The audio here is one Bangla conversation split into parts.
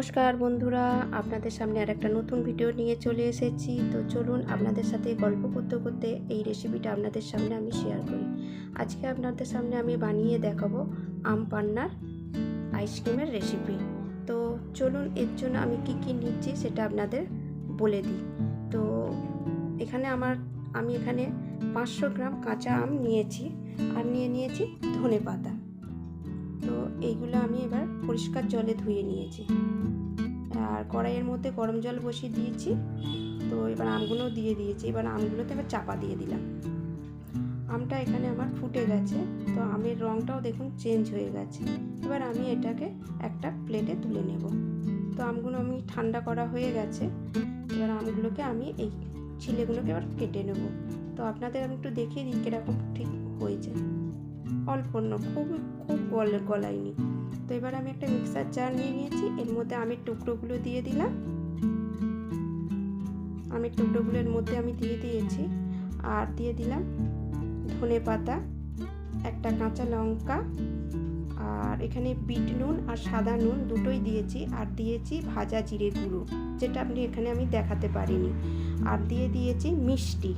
নমস্কার বন্ধুরা, আপনাদের সামনে আর একটা নতুন ভিডিও নিয়ে চলে এসেছি। তো চলুন আপনাদের সাথে গল্প করতে করতে এই রেসিপিটা আপনাদের সামনে আমি শেয়ার করি। আজকে আপনাদের সামনে আমি বানিয়ে দেখাবো আম পান্নার আইসক্রিমের রেসিপি। তো চলুন এর জন্য আমি কি কি নিচ্ছি সেটা আপনাদের বলে দিই। তো আমি এখানে 500 গ্রাম কাঁচা আম নিয়েছি আর নিয়েছি ধনেপাতা। তো এইগুলো আমি এবার পরিষ্কার জলে ধুয়ে নিয়েছি আর কড়াইয়ের মধ্যে গরম জল বসিয়ে দিয়েছি। তো এবার আমগুলো দিয়ে দিয়েছি। এবার আমগুলোতে এবার চাপা দিয়ে দিলাম। আমটা এখানে আমার ফুটে গেছে। তো আমের রঙটাও দেখুন চেঞ্জ হয়ে গেছে। এবার আমি এটাকে একটা প্লেটে তুলে নেব। তো আমগুলো আমি ঠান্ডা করা হয়ে গেছে। এবার আমগুলোকে আমি এই ছিলেগুলোকে এবার কেটে নেব। তো আপনাদের আমি একটু দেখিয়ে দিই কীরকম ঠিক হয়েছে। অল্প না, খুব গলায়নি। তো এবার আমি একটা মিক্সার জার নিয়ে নিয়েছি। এর মধ্যে আমের টুকরোগুলো দিয়ে দিলাম। আমের টুকরোগুলোর মধ্যে আমি দিয়ে দিয়েছি আর দিয়ে দিলাম ধনেপাতা, একটা কাঁচা লঙ্কা, আর এখানে বিট নুন আর সাদা নুন দুটোই দিয়েছি, আর দিয়েছি ভাজা জিরে গুঁড়ো, যেটা এখানে আমি দেখাতে পারিনি, আর দিয়ে দিয়েছি মিষ্টি।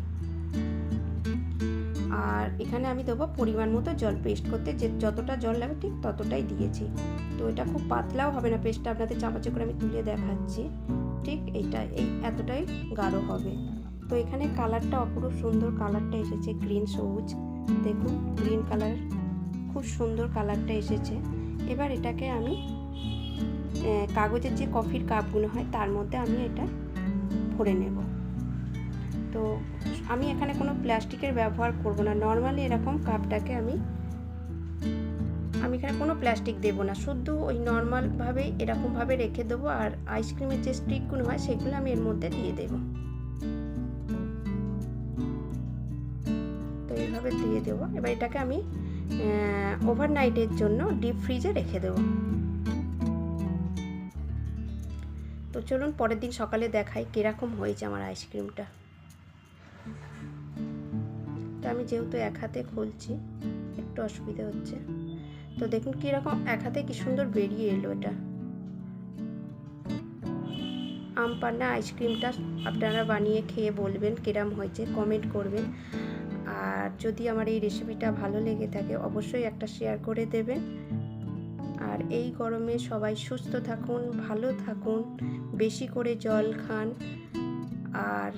আর এখানে আমি দেবো পরিমাণ মতো জল। পেস্ট করতে যে যতটা জল লাগে ঠিক ততটাই দিয়েছি। তো এটা খুব পাতলাও হবে না পেস্টটা, আপনাদের চামচে করে আমি তুলে দেখাচ্ছি। ঠিক এই এতটাই গাঢ় হবে। তো এখানে কালারটা অপরূপ সুন্দর কালারটা এসেছে, গ্রিন সবুজ। দেখুন গ্রিন কালার, খুব সুন্দর কালারটা এসেছে। এবার এটাকে আমি কাগজের যে কফির কাপগুলো হয় তার মধ্যে আমি এটা ভরে নেব। তো আমি এখানে কোনো প্লাস্টিকের ব্যবহার করব না। নর্মালি এরকম কাপটাকে আমি এখানে কোনো প্লাস্টিক দেব না, শুধু ওই নর্মালভাবেই এরকমভাবে রেখে দেবো। আর আইসক্রিমের যে স্টিকগুলো হয় সেগুলো আমি এর মধ্যে দিয়ে দেব। তো এইভাবে দিয়ে দেবো। এবার এটাকে আমি ওভারনাইটের জন্য ডিপ ফ্রিজে রেখে দেব। তো চলুন পরের দিন সকালে দেখাই কীরকম হয়েছে আমার আইসক্রিমটা। আমি যেহেতু এক হাতে খুলছি একটু অসুবিধা হচ্ছে। তো দেখুন কীরকম এক হাতে কি সুন্দর বেরিয়ে এলো এটা। আম পান্না আইসক্রিমটা আপনারা বানিয়ে খেয়ে বলবেন কিরম হয়েছে, কমেন্ট করবেন। আর যদি আমার এই রেসিপিটা ভালো লেগে থাকে অবশ্যই একটা শেয়ার করে দেবেন। আর এই গরমে সবাই সুস্থ থাকুন, ভালো থাকুন, বেশি করে জল খান। আর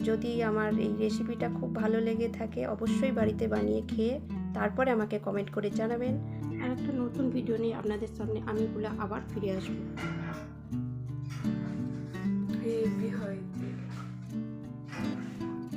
যদি আমার এই রেসিপিটা খুব ভালো লেগে থাকে অবশ্যই বাড়িতে বানিয়ে খেয়ে তারপরে আমাকে কমেন্ট করে জানাবেন। আর একটা নতুন ভিডিও নিয়ে আপনাদের সামনে আমি আবার ফিরে আসবো।